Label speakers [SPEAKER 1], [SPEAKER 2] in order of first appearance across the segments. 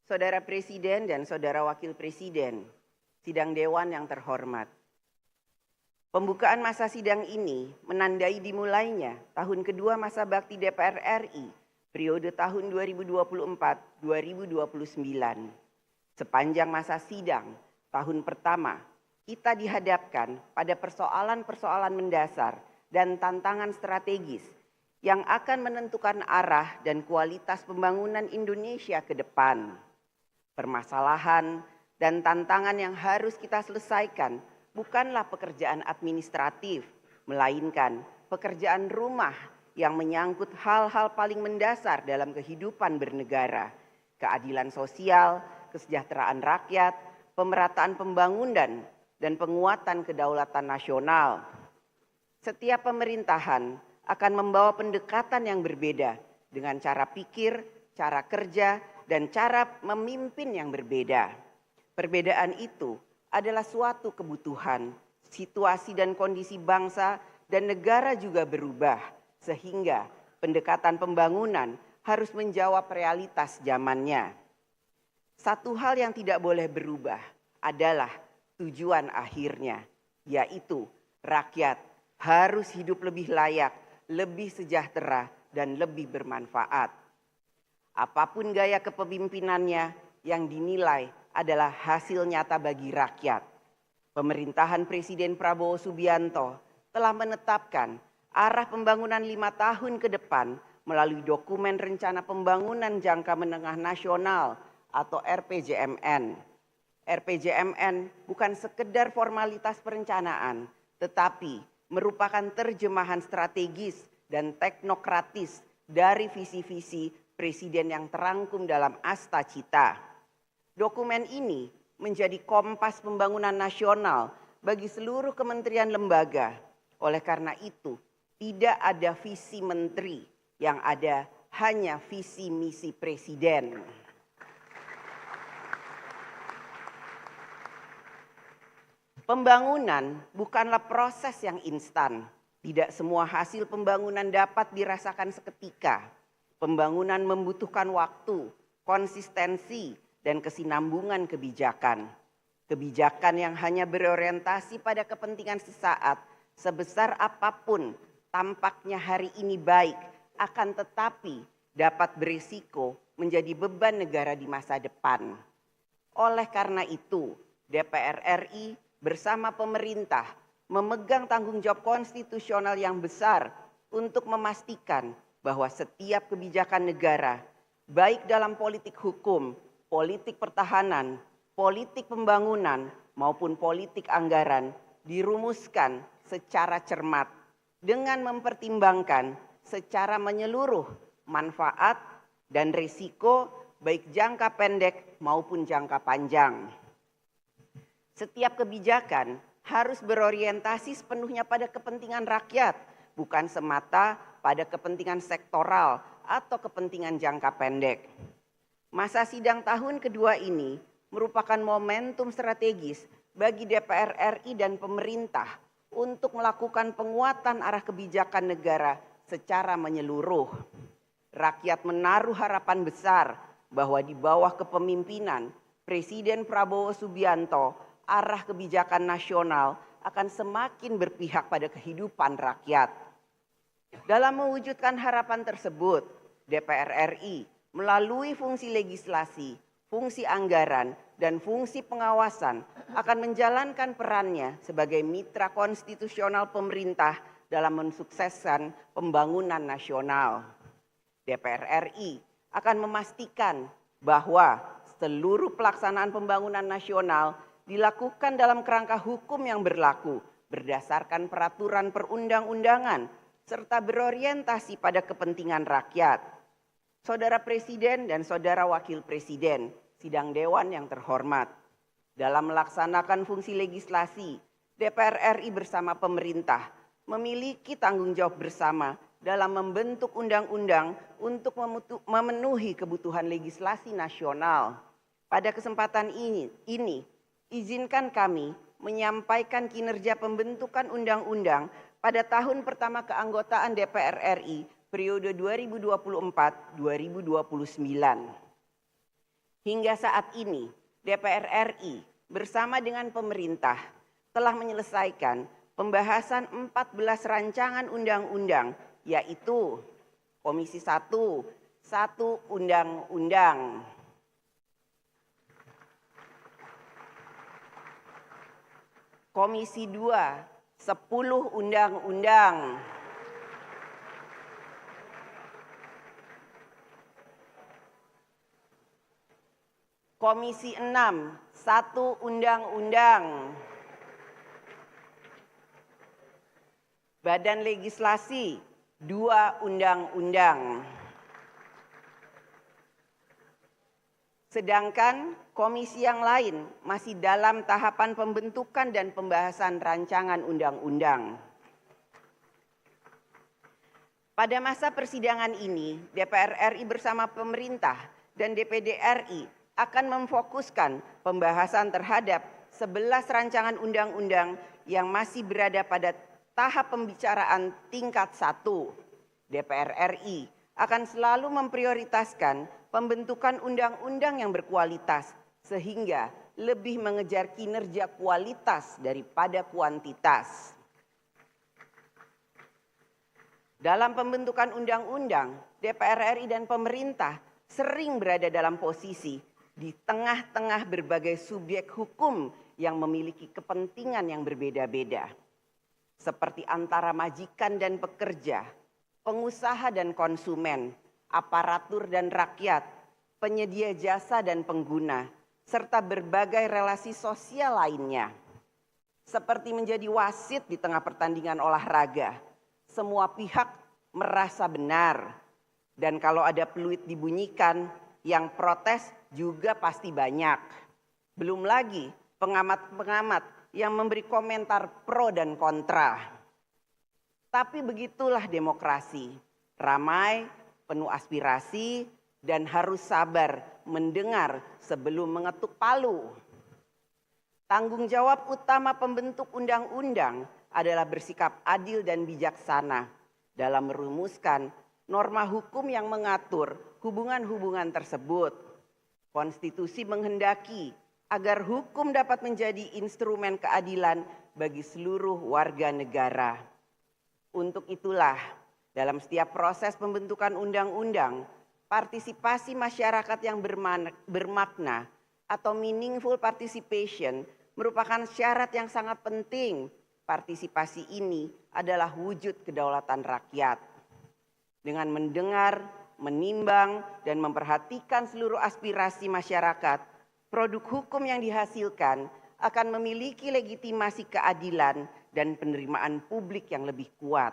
[SPEAKER 1] Saudara Presiden dan Saudara Wakil Presiden, Sidang Dewan yang terhormat. Pembukaan masa sidang ini menandai dimulainya tahun kedua masa bakti DPR RI periode tahun 2024-2029. Sepanjang masa sidang tahun pertama, kita dihadapkan pada persoalan-persoalan mendasar dan tantangan strategis yang akan menentukan arah dan kualitas pembangunan Indonesia ke depan. Permasalahan dan tantangan yang harus kita selesaikan bukanlah pekerjaan administratif, melainkan pekerjaan rumah yang menyangkut hal-hal paling mendasar dalam kehidupan bernegara, keadilan sosial, kesejahteraan rakyat, pemerataan pembangunan, dan penguatan kedaulatan nasional. Setiap pemerintahan akan membawa pendekatan yang berbeda dengan cara pikir, cara kerja, dan cara memimpin yang berbeda. Perbedaan itu adalah suatu kebutuhan, situasi dan kondisi bangsa dan negara juga berubah, sehingga pendekatan pembangunan harus menjawab realitas zamannya. Satu hal yang tidak boleh berubah adalah tujuan akhirnya, yaitu rakyat harus hidup lebih layak, lebih sejahtera, dan lebih bermanfaat. Apapun gaya kepemimpinannya yang dinilai adalah hasil nyata bagi rakyat. Pemerintahan Presiden Prabowo Subianto telah menetapkan arah pembangunan 5 tahun ke depan melalui dokumen Rencana Pembangunan Jangka Menengah Nasional atau RPJMN. RPJMN bukan sekedar formalitas perencanaan, tetapi merupakan terjemahan strategis dan teknokratis dari visi-visi Presiden yang terangkum dalam Asta Cita. Dokumen ini menjadi kompas pembangunan nasional bagi seluruh kementerian lembaga. Oleh karena itu, tidak ada visi menteri, yang ada hanya visi misi presiden. Pembangunan bukanlah proses yang instan. Tidak semua hasil pembangunan dapat dirasakan seketika. Pembangunan membutuhkan waktu, konsistensi, dan kesinambungan kebijakan. Kebijakan yang hanya berorientasi pada kepentingan sesaat, sebesar apapun tampaknya hari ini baik, akan tetapi dapat berisiko menjadi beban negara di masa depan. Oleh karena itu, DPR RI bersama pemerintah memegang tanggung jawab konstitusional yang besar untuk memastikan bahwa setiap kebijakan negara, baik dalam politik hukum, politik pertahanan, politik pembangunan, maupun politik anggaran, dirumuskan secara cermat dengan mempertimbangkan secara menyeluruh manfaat dan risiko baik jangka pendek maupun jangka panjang. Setiap kebijakan harus berorientasi sepenuhnya pada kepentingan rakyat, bukan semata pada kepentingan sektoral atau kepentingan jangka pendek. Masa sidang tahun kedua ini merupakan momentum strategis bagi DPR RI dan pemerintah untuk melakukan penguatan arah kebijakan negara secara menyeluruh. Rakyat menaruh harapan besar bahwa di bawah kepemimpinan Presiden Prabowo Subianto, arah kebijakan nasional akan semakin berpihak pada kehidupan rakyat. Dalam mewujudkan harapan tersebut, DPR RI melalui fungsi legislasi, fungsi anggaran, dan fungsi pengawasan akan menjalankan perannya sebagai mitra konstitusional pemerintah dalam mensukseskan pembangunan nasional. DPR RI akan memastikan bahwa seluruh pelaksanaan pembangunan nasional dilakukan dalam kerangka hukum yang berlaku berdasarkan peraturan perundang-undangan serta berorientasi pada kepentingan rakyat. Saudara Presiden dan Saudara Wakil Presiden, Sidang Dewan yang terhormat, dalam melaksanakan fungsi legislasi, DPR RI bersama pemerintah memiliki tanggung jawab bersama dalam membentuk undang-undang untuk memenuhi kebutuhan legislasi nasional. Pada kesempatan ini, izinkan kami menyampaikan kinerja pembentukan undang-undang pada tahun pertama keanggotaan DPR RI periode 2024-2029. Hingga saat ini, DPR RI bersama dengan pemerintah telah menyelesaikan pembahasan 14 rancangan undang-undang, yaitu Komisi 1, 1 undang-undang. Komisi 2, 10 undang-undang. Komisi 6, 1 undang-undang. Badan Legislasi, 2 undang-undang. Sedangkan komisi yang lain masih dalam tahapan pembentukan dan pembahasan rancangan undang-undang. Pada masa persidangan ini, DPR RI bersama pemerintah dan DPD RI akan memfokuskan pembahasan terhadap 11 rancangan undang-undang yang masih berada pada tahap pembicaraan tingkat 1. DPR RI akan selalu memprioritaskan pembentukan undang-undang yang berkualitas sehingga lebih mengejar kinerja kualitas daripada kuantitas. Dalam pembentukan undang-undang, DPR RI dan pemerintah sering berada dalam posisi di tengah-tengah berbagai subjek hukum yang memiliki kepentingan yang berbeda-beda. Seperti antara majikan dan pekerja, pengusaha dan konsumen, aparatur dan rakyat, penyedia jasa dan pengguna, serta berbagai relasi sosial lainnya. Seperti menjadi wasit di tengah pertandingan olahraga, semua pihak merasa benar. Dan kalau ada peluit dibunyikan, yang protes juga pasti banyak. Belum lagi pengamat-pengamat yang memberi komentar pro dan kontra. Tapi begitulah demokrasi, ramai, penuh aspirasi, dan harus sabar mendengar sebelum mengetuk palu. Tanggung jawab utama pembentuk undang-undang adalah bersikap adil dan bijaksana dalam merumuskan norma hukum yang mengatur hubungan-hubungan tersebut. Konstitusi menghendaki agar hukum dapat menjadi instrumen keadilan bagi seluruh warga negara. Untuk itulah, dalam setiap proses pembentukan undang-undang, partisipasi masyarakat yang bermakna atau meaningful participation merupakan syarat yang sangat penting. Partisipasi ini adalah wujud kedaulatan rakyat. Dengan mendengar, menimbang, dan memperhatikan seluruh aspirasi masyarakat, produk hukum yang dihasilkan akan memiliki legitimasi keadilan dan penerimaan publik yang lebih kuat.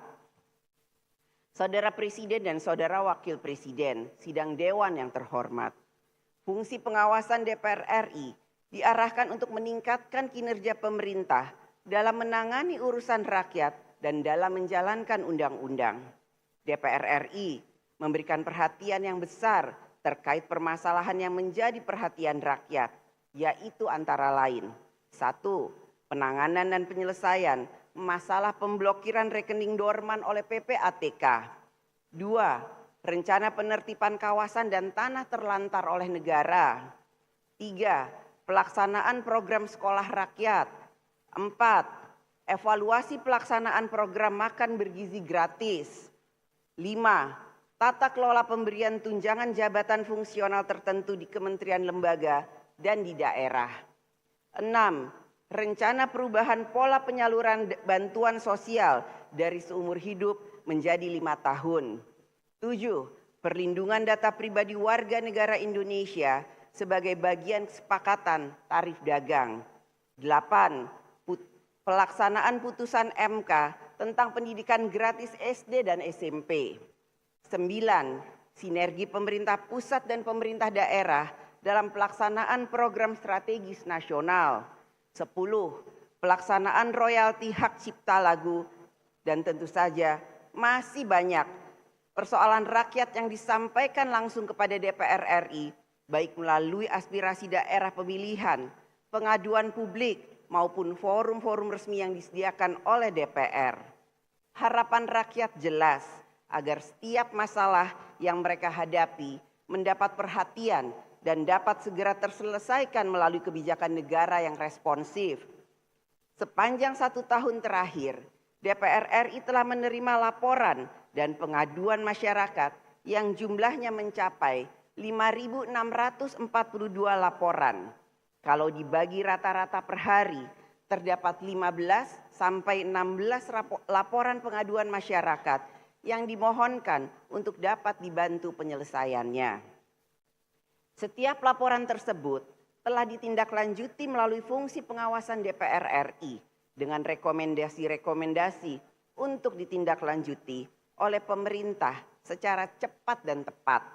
[SPEAKER 1] Saudara Presiden dan Saudara Wakil Presiden, sidang Dewan yang terhormat, fungsi pengawasan DPR RI diarahkan untuk meningkatkan kinerja pemerintah dalam menangani urusan rakyat dan dalam menjalankan undang-undang. DPR RI memberikan perhatian yang besar terkait permasalahan yang menjadi perhatian rakyat, yaitu antara lain: 1. Penanganan dan penyelesaian masalah pemblokiran rekening dorman oleh PPATK. 2. Rencana penertiban kawasan dan tanah terlantar oleh negara. 3. Pelaksanaan program sekolah rakyat. 4. Evaluasi pelaksanaan program makan bergizi gratis. 5. Tata kelola pemberian tunjangan jabatan fungsional tertentu di kementerian lembaga dan di daerah. 6. Rencana perubahan pola penyaluran bantuan sosial dari seumur hidup menjadi 5 tahun. 7. Perlindungan data pribadi warga negara Indonesia sebagai bagian kesepakatan tarif dagang. 8. Pelaksanaan putusan MK tentang pendidikan gratis SD dan SMP. 9. Sinergi pemerintah pusat dan pemerintah daerah dalam pelaksanaan program strategis nasional. 10. Pelaksanaan royalti hak cipta lagu. Dan tentu saja masih banyak persoalan rakyat yang disampaikan langsung kepada DPR RI, baik melalui aspirasi daerah pemilihan, pengaduan publik, maupun forum-forum resmi yang disediakan oleh DPR. Harapan rakyat jelas agar setiap masalah yang mereka hadapi mendapat perhatian dan dapat segera terselesaikan melalui kebijakan negara yang responsif. Sepanjang 1 tahun terakhir, DPR RI telah menerima laporan dan pengaduan masyarakat yang jumlahnya mencapai 5.642 laporan. Kalau dibagi rata-rata per hari, terdapat 15 sampai 16 laporan pengaduan masyarakat yang dimohonkan untuk dapat dibantu penyelesaiannya. Setiap laporan tersebut telah ditindaklanjuti melalui fungsi pengawasan DPR RI dengan rekomendasi-rekomendasi untuk ditindaklanjuti oleh pemerintah secara cepat dan tepat.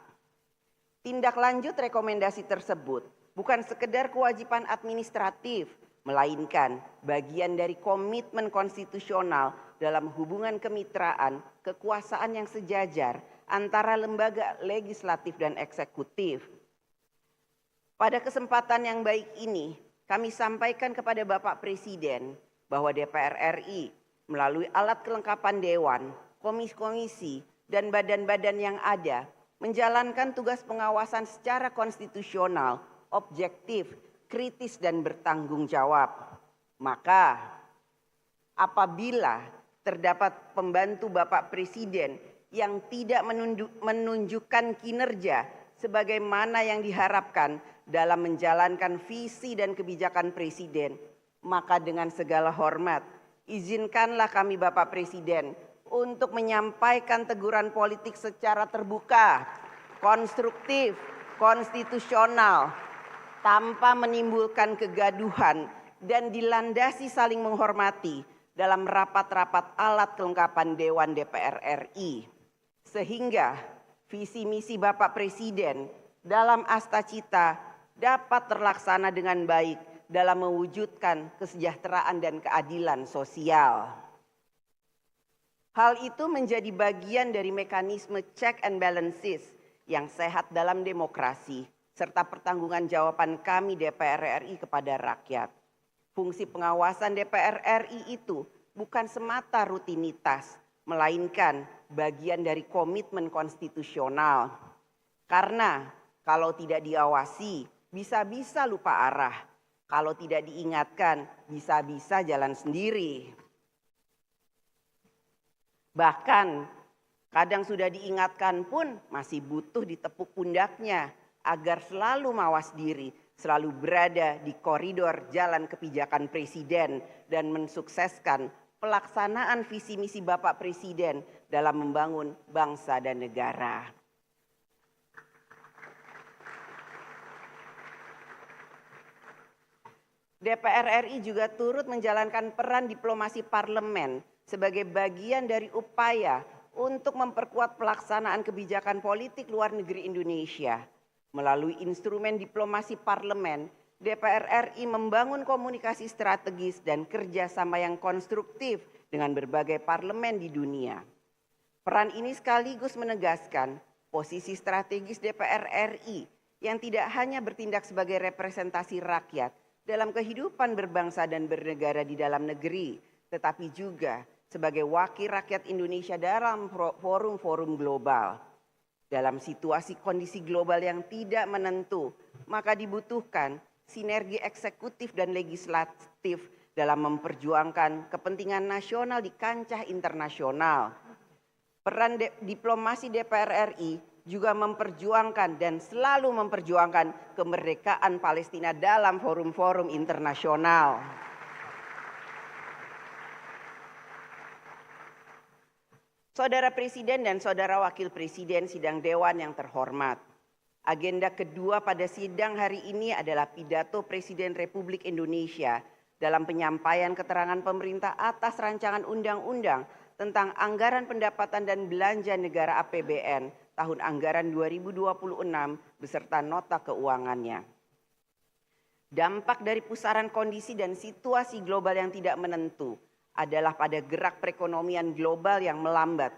[SPEAKER 1] Tindak lanjut rekomendasi tersebut bukan sekedar kewajiban administratif, melainkan bagian dari komitmen konstitusional dalam hubungan kemitraan kekuasaan yang sejajar antara lembaga legislatif dan eksekutif. Pada kesempatan yang baik ini, kami sampaikan kepada Bapak Presiden bahwa DPR RI melalui alat kelengkapan Dewan, komisi-komisi, dan badan-badan yang ada menjalankan tugas pengawasan secara konstitusional, objektif, kritis, dan bertanggung jawab. Maka, apabila terdapat pembantu Bapak Presiden yang tidak menunjukkan kinerja sebagaimana yang diharapkan dalam menjalankan visi dan kebijakan Presiden, maka dengan segala hormat, izinkanlah kami Bapak Presiden untuk menyampaikan teguran politik secara terbuka, konstruktif, konstitusional, tanpa menimbulkan kegaduhan dan dilandasi saling menghormati dalam rapat-rapat alat kelengkapan Dewan DPR RI. Sehingga visi misi Bapak Presiden dalam Asta Cita dapat terlaksana dengan baik dalam mewujudkan kesejahteraan dan keadilan sosial. Hal itu menjadi bagian dari mekanisme check and balances yang sehat dalam demokrasi, serta pertanggungan jawaban kami DPR RI kepada rakyat. Fungsi pengawasan DPR RI itu bukan semata rutinitas, melainkan bagian dari komitmen konstitusional. Karena kalau tidak diawasi, bisa-bisa lupa arah. Kalau tidak diingatkan, bisa-bisa jalan sendiri. Bahkan kadang sudah diingatkan pun masih butuh ditepuk pundaknya agar selalu mawas diri, selalu berada di koridor jalan kebijakan Presiden dan mensukseskan pelaksanaan visi misi Bapak Presiden dalam membangun bangsa dan negara. DPR RI juga turut menjalankan peran diplomasi parlemen sebagai bagian dari upaya untuk memperkuat pelaksanaan kebijakan politik luar negeri Indonesia. Melalui instrumen diplomasi parlemen, DPR RI membangun komunikasi strategis dan kerjasama yang konstruktif dengan berbagai parlemen di dunia. Peran ini sekaligus menegaskan posisi strategis DPR RI yang tidak hanya bertindak sebagai representasi rakyat dalam kehidupan berbangsa dan bernegara di dalam negeri, tetapi juga sebagai wakil rakyat Indonesia dalam forum-forum global. Dalam situasi kondisi global yang tidak menentu, maka dibutuhkan sinergi eksekutif dan legislatif dalam memperjuangkan kepentingan nasional di kancah internasional. Peran diplomasi DPR RI juga memperjuangkan dan selalu memperjuangkan kemerdekaan Palestina dalam forum-forum internasional. Saudara Presiden dan Saudara Wakil Presiden Sidang Dewan yang terhormat, agenda kedua pada sidang hari ini adalah pidato Presiden Republik Indonesia dalam penyampaian keterangan pemerintah atas rancangan undang-undang tentang anggaran pendapatan dan belanja negara APBN tahun anggaran 2026 beserta nota keuangannya. Dampak dari pusaran kondisi dan situasi global yang tidak menentu adalah pada gerak perekonomian global yang melambat,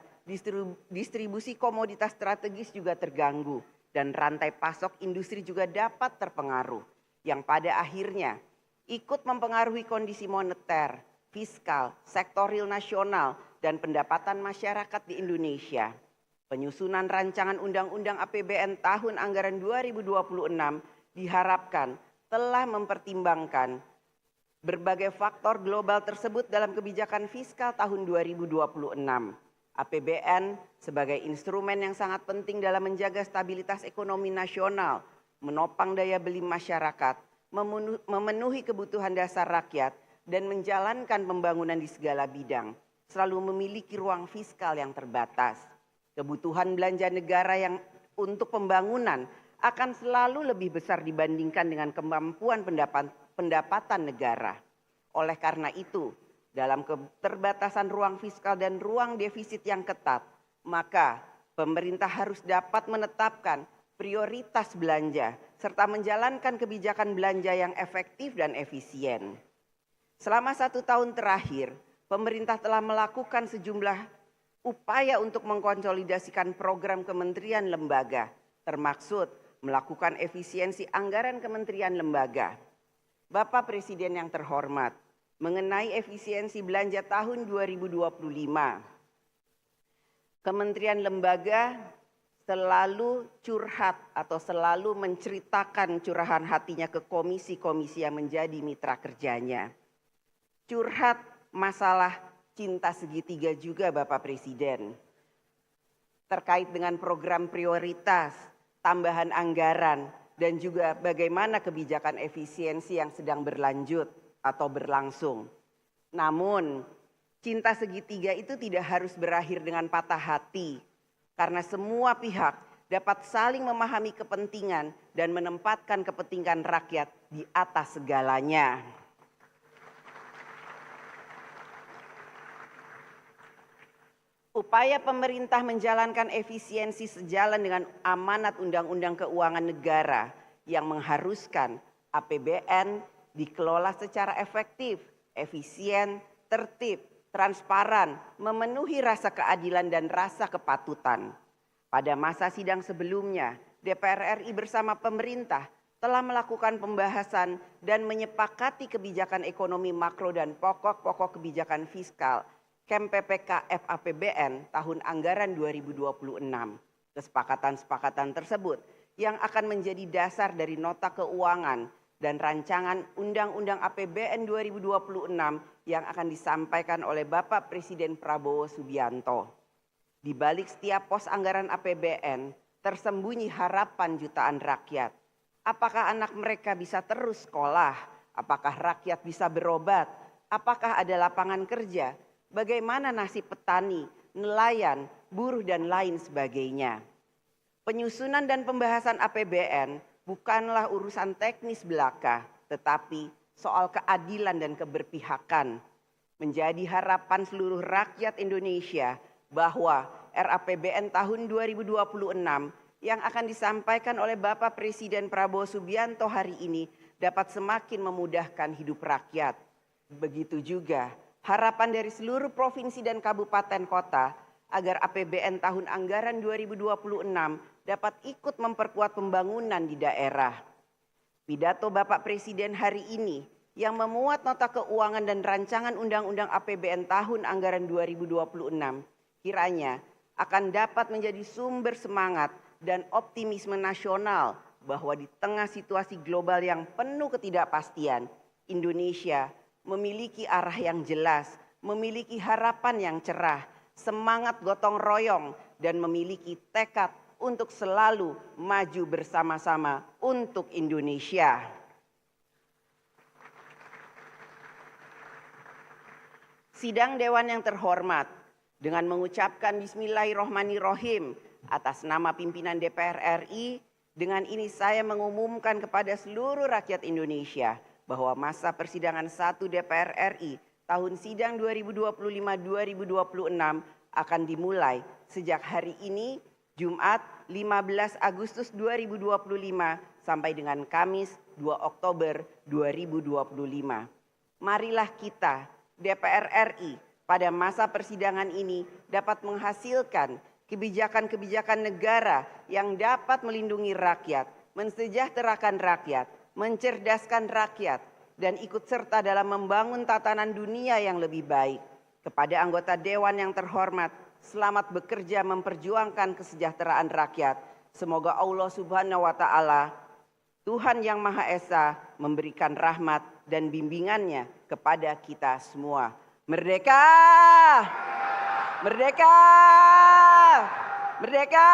[SPEAKER 1] distribusi komoditas strategis juga terganggu, dan rantai pasok industri juga dapat terpengaruh, yang pada akhirnya ikut mempengaruhi kondisi moneter, fiskal, sektor real nasional, dan pendapatan masyarakat di Indonesia. Penyusunan rancangan Undang-Undang APBN tahun anggaran 2026 diharapkan telah mempertimbangkan berbagai faktor global tersebut dalam kebijakan fiskal tahun 2026. APBN sebagai instrumen yang sangat penting dalam menjaga stabilitas ekonomi nasional, menopang daya beli masyarakat, memenuhi kebutuhan dasar rakyat, dan menjalankan pembangunan di segala bidang, selalu memiliki ruang fiskal yang terbatas. Kebutuhan belanja negara yang untuk pembangunan akan selalu lebih besar dibandingkan dengan kemampuan pendapatan negara. Oleh karena itu, dalam keterbatasan ruang fiskal dan ruang defisit yang ketat, maka pemerintah harus dapat menetapkan prioritas belanja serta menjalankan kebijakan belanja yang efektif dan efisien. Selama 1 tahun terakhir, pemerintah telah melakukan sejumlah upaya untuk mengkonsolidasikan program kementerian lembaga, termaksud melakukan efisiensi anggaran kementerian lembaga. Bapak Presiden yang terhormat, mengenai efisiensi belanja tahun 2025, Kementerian Lembaga selalu curhat atau selalu menceritakan curahan hatinya ke komisi-komisi yang menjadi mitra kerjanya. Curhat masalah cinta segitiga juga Bapak Presiden, terkait dengan program prioritas, tambahan anggaran, dan juga bagaimana kebijakan efisiensi yang sedang berlanjut atau berlangsung. Namun, cinta segitiga itu tidak harus berakhir dengan patah hati, karena semua pihak dapat saling memahami kepentingan dan menempatkan kepentingan rakyat di atas segalanya. Upaya pemerintah menjalankan efisiensi sejalan dengan amanat Undang-Undang Keuangan Negara yang mengharuskan APBN dikelola secara efektif, efisien, tertib, transparan, memenuhi rasa keadilan dan rasa kepatutan. Pada masa sidang sebelumnya, DPR RI bersama pemerintah telah melakukan pembahasan dan menyepakati kebijakan ekonomi makro dan pokok-pokok kebijakan fiskal KEM-PPK FAPBN tahun anggaran 2026. Kesepakatan-kesepakatan tersebut yang akan menjadi dasar dari nota keuangan dan rancangan Undang-Undang APBN 2026 yang akan disampaikan oleh Bapak Presiden Prabowo Subianto. Di balik setiap pos anggaran APBN tersembunyi harapan jutaan rakyat. Apakah anak mereka bisa terus sekolah? Apakah rakyat bisa berobat? Apakah ada lapangan kerja? Bagaimana nasib petani, nelayan, buruh, dan lain sebagainya. Penyusunan dan pembahasan APBN bukanlah urusan teknis belaka, tetapi soal keadilan dan keberpihakan. Menjadi harapan seluruh rakyat Indonesia bahwa RAPBN tahun 2026 yang akan disampaikan oleh Bapak Presiden Prabowo Subianto hari ini dapat semakin memudahkan hidup rakyat. Begitu juga harapan dari seluruh provinsi dan kabupaten kota agar APBN tahun anggaran 2026 dapat ikut memperkuat pembangunan di daerah. Pidato Bapak Presiden hari ini yang memuat nota keuangan dan rancangan Undang-Undang APBN tahun anggaran 2026 kiranya akan dapat menjadi sumber semangat dan optimisme nasional bahwa di tengah situasi global yang penuh ketidakpastian, Indonesia memiliki arah yang jelas, memiliki harapan yang cerah, semangat gotong royong, dan memiliki tekad untuk selalu maju bersama-sama untuk Indonesia. Sidang Dewan yang terhormat, dengan mengucapkan Bismillahirrohmanirrohim atas nama pimpinan DPR RI, dengan ini saya mengumumkan kepada seluruh rakyat Indonesia bahwa masa persidangan 1 DPR RI tahun sidang 2025-2026 akan dimulai sejak hari ini, Jumat 15 Agustus 2025 sampai dengan Kamis 2 Oktober 2025. Marilah kita, DPR RI, pada masa persidangan ini dapat menghasilkan kebijakan-kebijakan negara yang dapat melindungi rakyat, mensejahterakan rakyat, mencerdaskan rakyat, dan ikut serta dalam membangun tatanan dunia yang lebih baik. Kepada anggota Dewan yang terhormat, selamat bekerja memperjuangkan kesejahteraan rakyat. Semoga Allah Subhanahu wa Ta'ala, Tuhan yang Maha Esa, memberikan rahmat dan bimbingannya kepada kita semua. Merdeka! Merdeka! Merdeka!